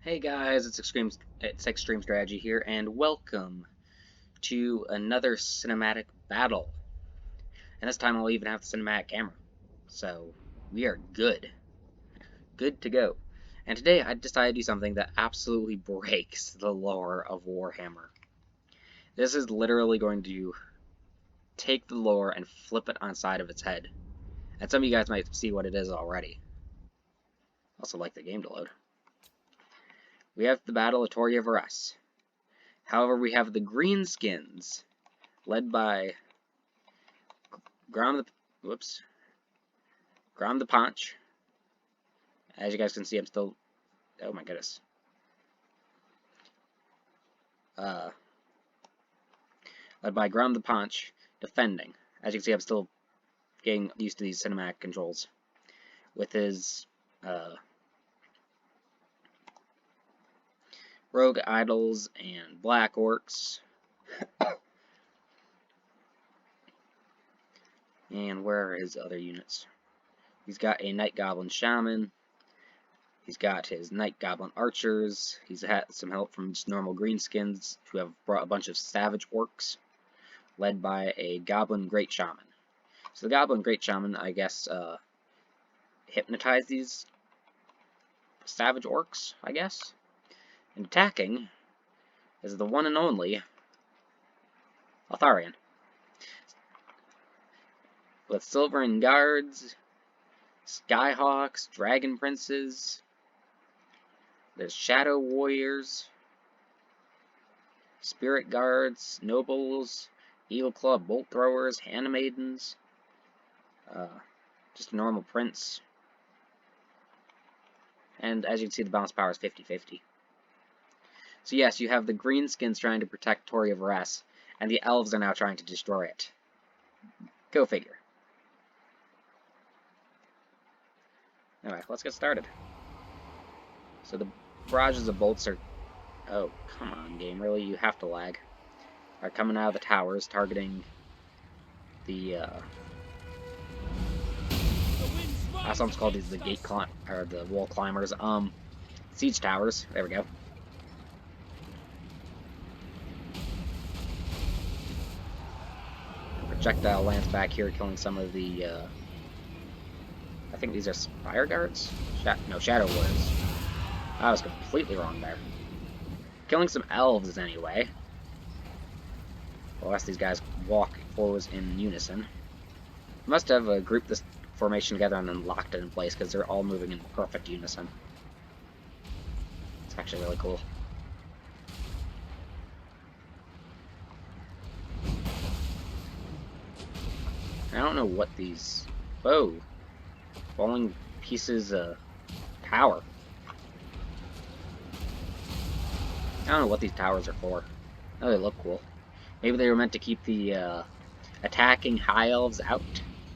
Hey guys, it's Extreme Strategy here, and welcome to another cinematic battle. And this time I'll even have the cinematic camera. So, we are good. Good to go. And today I decided to do something that absolutely breaks the lore of Warhammer. This is literally going to take the lore and flip it on side of its head. And some of you guys might see what it is already. Also like the game to load. We have the Battle of Tor Yvresse. However, we have the Greenskins, led by Grom the Paunch. As you guys can see, I'm still... Oh my goodness. Led by Grom the Paunch, defending. As you can see, I'm still getting used to these cinematic controls. With his... rogue idols and black orcs. And where are his other units? He's got a Night Goblin Shaman. He's got his Night Goblin Archers. He's had some help from just normal Greenskins, who have brought a bunch of Savage Orcs, led by a Goblin Great Shaman. So the Goblin Great Shaman, I guess, hypnotized these Savage Orcs, I guess. And attacking is the one and only Altharian. With Silverin Guards, Skyhawks, Dragon Princes, there's Shadow Warriors, Spirit Guards, Nobles, Eagle Claw Bolt Throwers, Handmaidens, just a normal Prince. And as you can see, the balance power is 50-50. So yes, you have the Greenskins trying to protect Tor Yvresse, and the Elves are now trying to destroy it. Go figure. Anyway, let's get started. So the barrages of bolts are... Oh, come on, game. Really? You have to lag. Are coming out of the towers, targeting the, I sometimes call these the the wall climbers. Siege towers. There we go. Projectile lands back here, killing some of the, I think these are Spire Guards? No, Shadow Warriors. I was completely wrong there. Killing some Elves, anyway. Unless these guys walk forwards in unison. Must have grouped this formation together and then locked it in place, because they're all moving in perfect unison. It's actually really cool. I don't know what these... Whoa! Falling pieces of power. I don't know what these towers are for. Oh, they look cool. Maybe they were meant to keep the attacking High Elves out,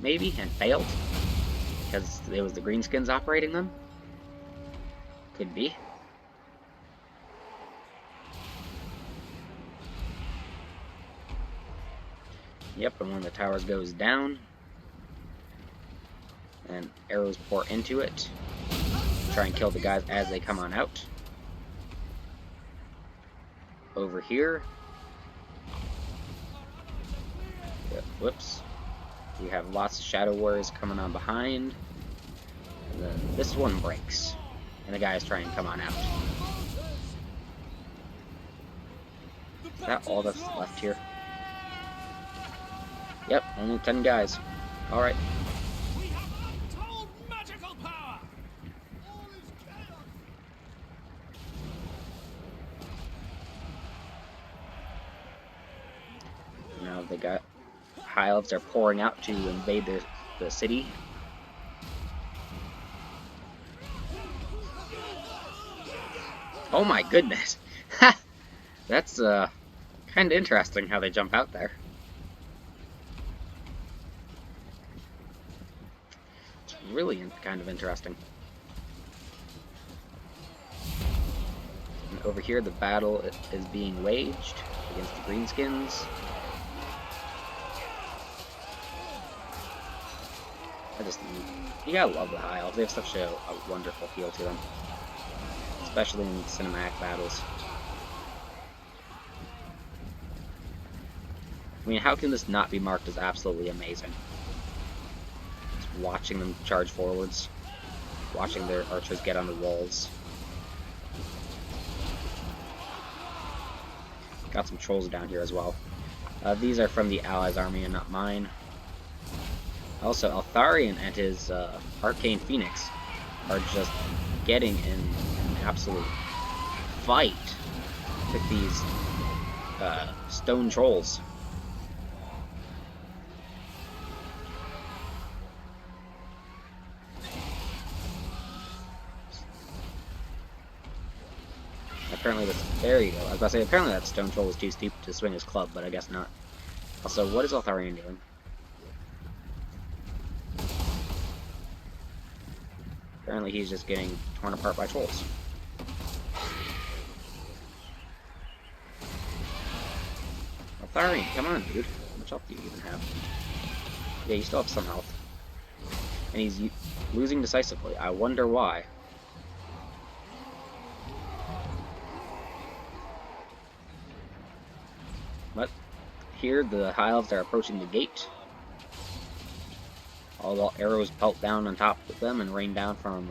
maybe, and failed? Because it was the Greenskins operating them? Could be. Yep, and when the towers goes down, and arrows pour into it, try and kill the guys as they come on out. Over here, whoops, we have lots of Shadow Warriors coming on behind, and then this one breaks, and the guys try and come on out. Is that all that's left here? Yep, only 10 guys. Alright. Now they got High Elves are pouring out to invade the city. Oh my goodness! That's kind of interesting how they jump out there. It's really kind of interesting. And over here, the battle is being waged against the Greenskins. You gotta love the High Elves. They have such a wonderful feel to them. especially in cinematic battles. I mean, how can this not be marked as absolutely amazing? Just watching them charge forwards, watching their archers get on the walls. Got some trolls down here as well. These are from the Allies' army and not mine. Also, Altharion and his Arcane Phoenix are just getting in an absolute fight with these stone trolls. Apparently there you go. I was about to say, apparently that stone troll was too steep to swing his club, but I guess not. Also, what is Altharion doing? Apparently he's just getting torn apart by trolls. Altharion, come on, dude. How much health do you even have? Yeah, you still have some health. And he's losing decisively. I wonder why. But here, the High Elves are approaching the gate. All the arrows pelt down on top of them and rain down from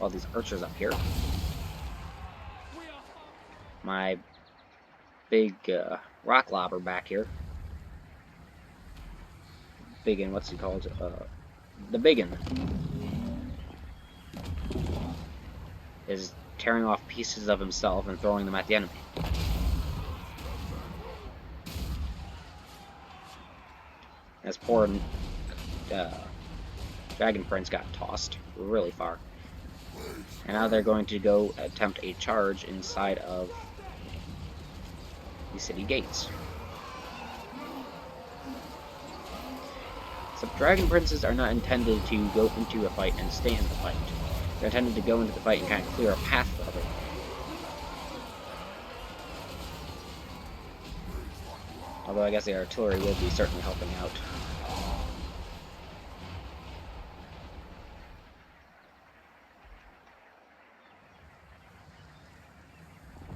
all these archers up here. My big rock lobber back here. Biggin, what's he called? The Biggin is tearing off pieces of himself and throwing them at the enemy. As poor Dragon Prince got tossed really far. And now they're going to go attempt a charge inside of the city gates. So Dragon Princes are not intended to go into a fight and stay in the fight. They're intended to go into the fight and kind of clear a path for everyone. Although I guess the artillery will be certainly helping out.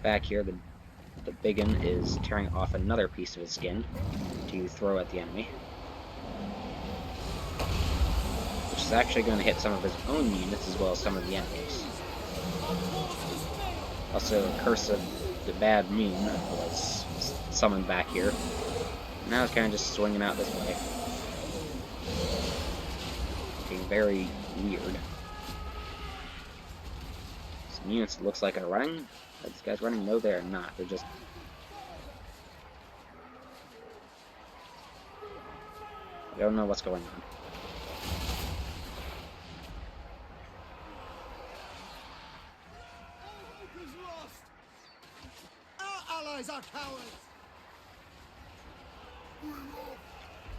Back here, the Biggin is tearing off another piece of his skin to throw at the enemy. Which is actually going to hit some of his own units as well as some of the enemies. Also, Curse of the Bad Moon was summoned back here. Now it's kind of just swinging out this way. Looking very weird. Some units looks like are running. Are these guys running? No, they're not. They're just... I don't know what's going on. Are cowards.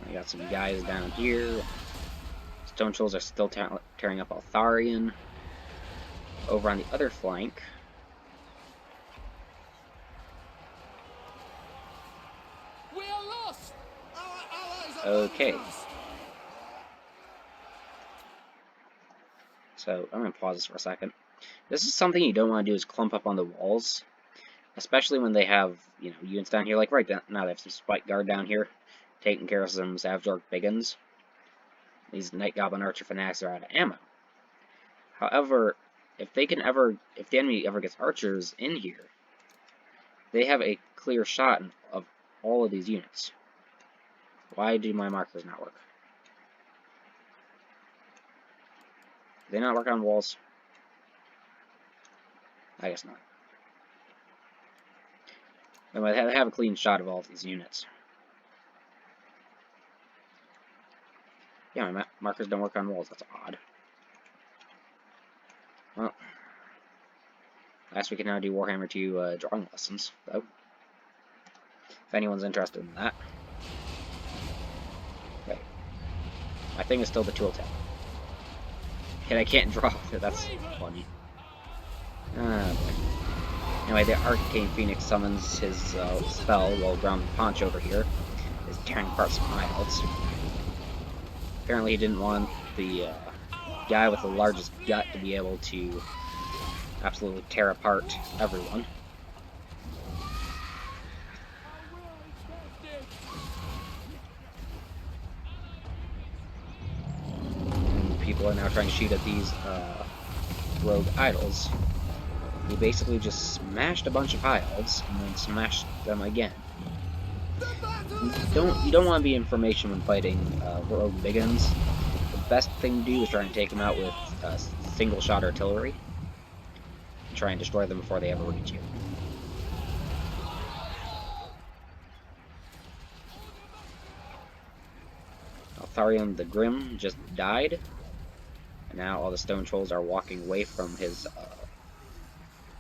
I got some guys down here. Stone Trolls are still tearing up Altharion. Over on the other flank, We are lost. Our allies are okay. So I'm gonna pause this for a second. This is something you don't want to do, is clump up on the walls. Especially when they have, you know, units down here, like right now they have some Spike Guard down here, taking care of some Savage Orc Biggins. These Night Goblin Archer Fanatics are out of ammo. However, if the enemy ever gets archers in here, they have a clear shot of all of these units. Why do my markers not work? Do they not work on walls? I guess not. Anyway, they have a clean shot of all of these units. Yeah, my markers don't work on walls. That's odd. Well, I guess we can now do Warhammer 2 drawing lessons, though. If anyone's interested in that. Wait. My thing is still the tooltip. And I can't draw with it. That's funny. Anyway, the Arcane Phoenix summons his spell while Ground Ponch over here is tearing apart some High Elves. Apparently he didn't want the guy with the largest gut to be able to absolutely tear apart everyone. And people are now trying to shoot at these rogue idols. He basically just smashed a bunch of high elves and then smashed them again. You don't want to be in formation when fighting rogue biggins. The best thing to do is try and take them out with single-shot artillery. And try and destroy them before they ever reach you. Altharion the Grim just died. And now all the stone trolls are walking away from his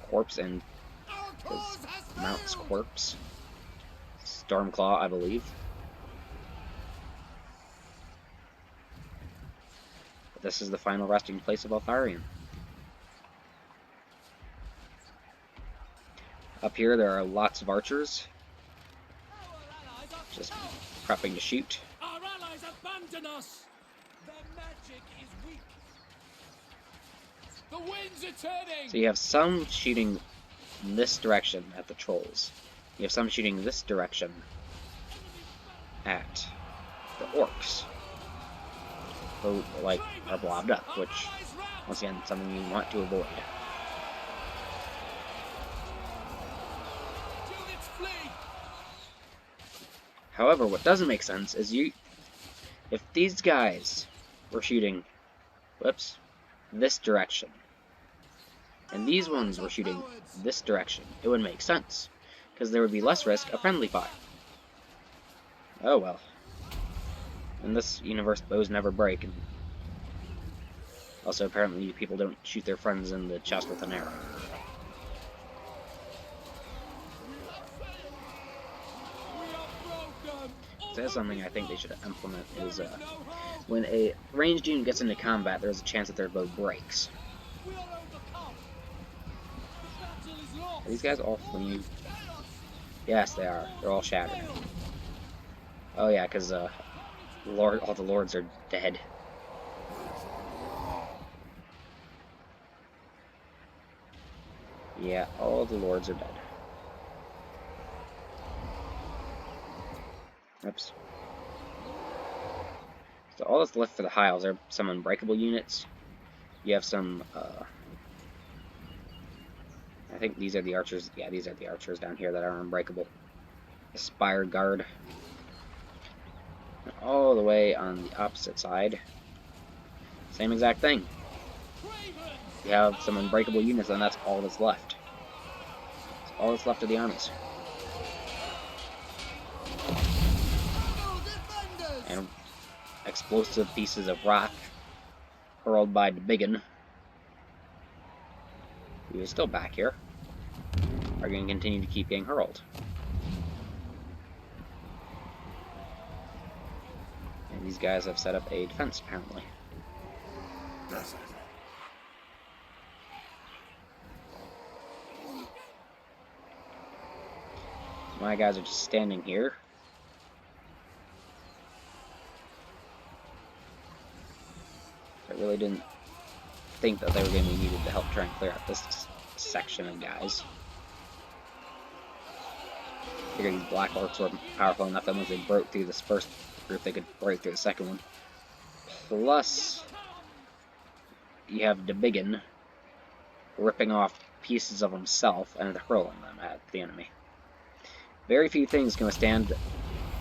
corpse and his mount's corpse. Stormclaw, I believe. But this is the final resting place of Altharion. Up here there are lots of archers, just prepping to shoot. Our allies abandon us. Their magic is weak. The winds are turning. So you have some shooting this direction at the trolls. You have some shooting this direction at the orcs, who like are blobbed up, which once again something you want to avoid. However, what doesn't make sense is if these guys were shooting, this direction, and these ones were shooting this direction, it would make sense, because there would be less risk of friendly fire. Oh well. In this universe, bows never break, and also apparently people don't shoot their friends in the chest with an arrow. So that's something I think they should implement is when a ranged unit gets into combat, there's a chance that their bow breaks. Are these guys all fleeing? Yes, they are. They're all shattered. Oh yeah, because all the lords are dead. Yeah, all the lords are dead. Oops. So all that's left for the high elves are some unbreakable units. You have some, I think these are the archers. Yeah, these are the archers down here that are unbreakable. Spire Guard. And all the way on the opposite side, same exact thing. You have some unbreakable units, and that's all that's left. That's all that's left of the armies. And explosive pieces of rock hurled by the biggin, who is still back here, are going to continue to keep getting hurled. And these guys have set up a defense, apparently. My guys are just standing here. I really didn't think that they were going to be needed to help try and clear out this section of guys. I figured these black orcs were powerful enough that once they broke through this first group, they could break through the second one. Plus, you have the biggin ripping off pieces of himself and hurling them at the enemy. Very few things can withstand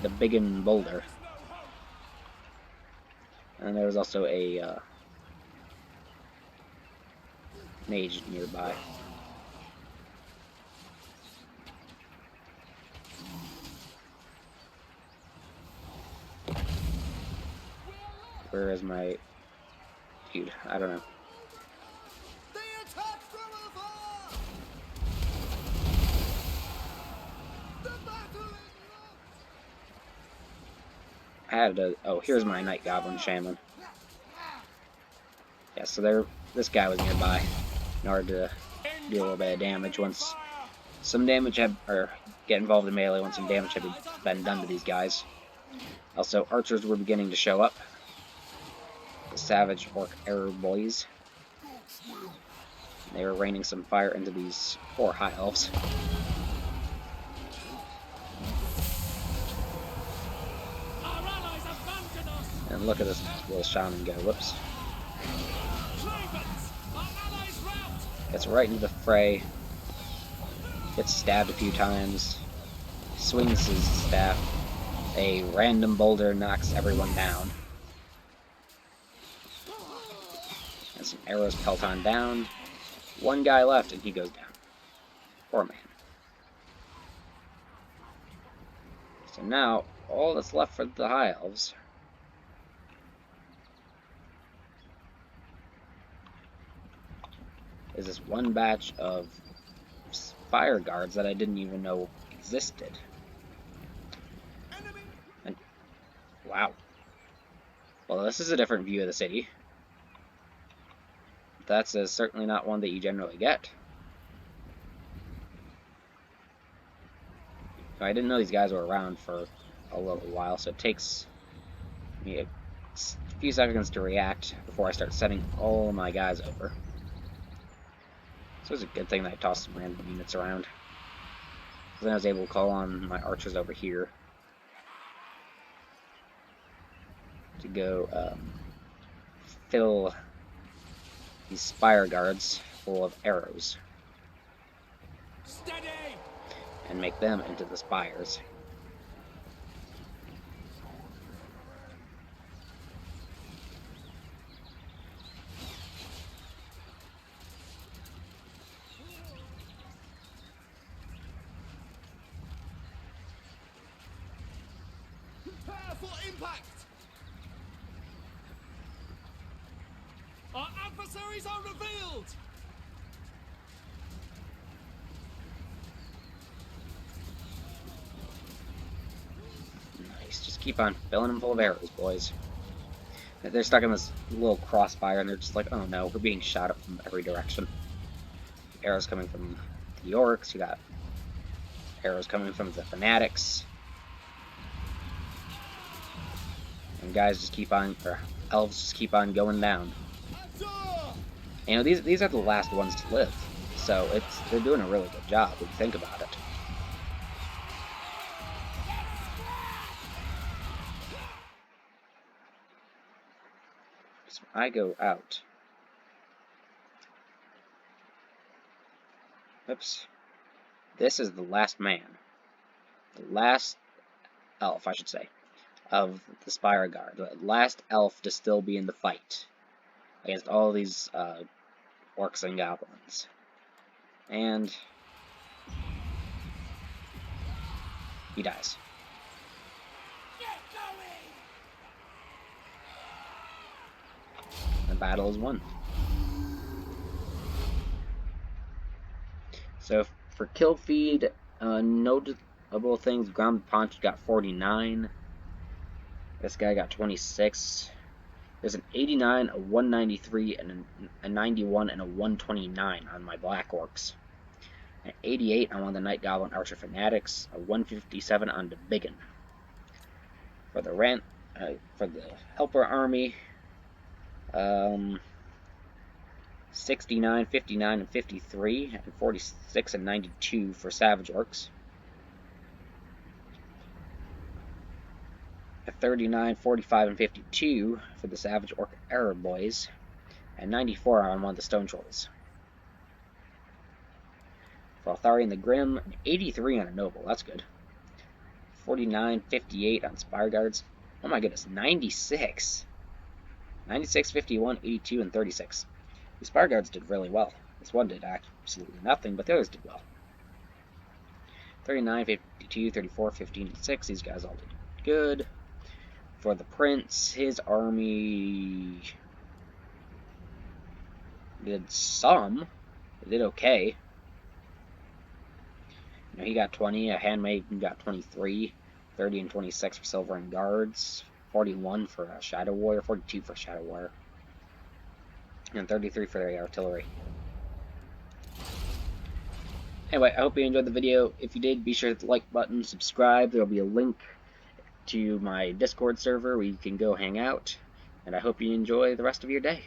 the biggin boulder. And there was also a mage nearby. Where is my dude? I don't know. I had to. Oh, here's my Night Goblin Shaman. Yeah, so this guy was nearby in order to do a little bit of damage once some damage had, or get involved in melee once some damage had been done to these guys. Also, archers were beginning to show up. The savage orc error boys. They were raining some fire into these poor high elves. Our allies abandon us! And look at this little shaman go. Whoops. Cravens! Our allies rout! Gets right into the fray. Gets stabbed a few times. Swings his staff. A random boulder knocks everyone down. And some arrows pelt on down. One guy left and he goes down. Poor man. So now, all that's left for the High Elves is this one batch of fire guards that I didn't even know existed. And, wow. Well, this is a different view of the city. That's certainly not one that you generally get. I didn't know these guys were around for a little while, so it takes me a few seconds to react before I start setting all my guys over. So it's a good thing that I tossed some random units around. Then I was able to call on my archers over here to go fill these spire guards full of arrows. Steady! And make them into the spires. Prepare for impact! Our adversaries are revealed! Nice. Just keep on filling them full of arrows, boys. They're stuck in this little crossfire, and they're just like, oh no, we're being shot at from every direction. Arrows coming from the orcs, you got arrows coming from the fanatics. And guys just keep on, or elves just keep on going down. You know, these are the last ones to live, so they're doing a really good job when you think about it. So I go out. Oops. This is the last man. The last elf, I should say, of the Spire Guard. The last elf to still be in the fight against all these orcs and goblins. And he dies. The battle is won. So for kill feed, notable things: ground punch got 49. This guy got 26. There's an 89, a 193, and a 91, and a 129 on my Black Orcs. An 88 on one of the Night Goblin Archer Fanatics. A 157 on the Biggin. For the Helper Army, 69, 59, and 53, and 46 and 92 for Savage Orcs. A 39, 45, and 52 for the Savage Orc Arab Boys, and 94 on one of the Stone Trolls. For Altharian the Grim, an 83 on a Noble, that's good. 49, 58 on Spire Guards. Oh my goodness, 96. 96, 51, 82, and 36. The Spire Guards did really well. This one did absolutely nothing, but the others did well. 39, 52, 34, 15, and 6. These guys all did good. For the Prince, his army did some. It did okay. You know, he got 20. A Handmaiden got 23. 30 and 26 for Silver and Guards. 41 for Shadow Warrior. 42 for Shadow Warrior. And 33 for the Artillery. Anyway, I hope you enjoyed the video. If you did, be sure to hit the like button, subscribe. There will be a link to my Discord server where you can go hang out. And I hope you enjoy the rest of your day.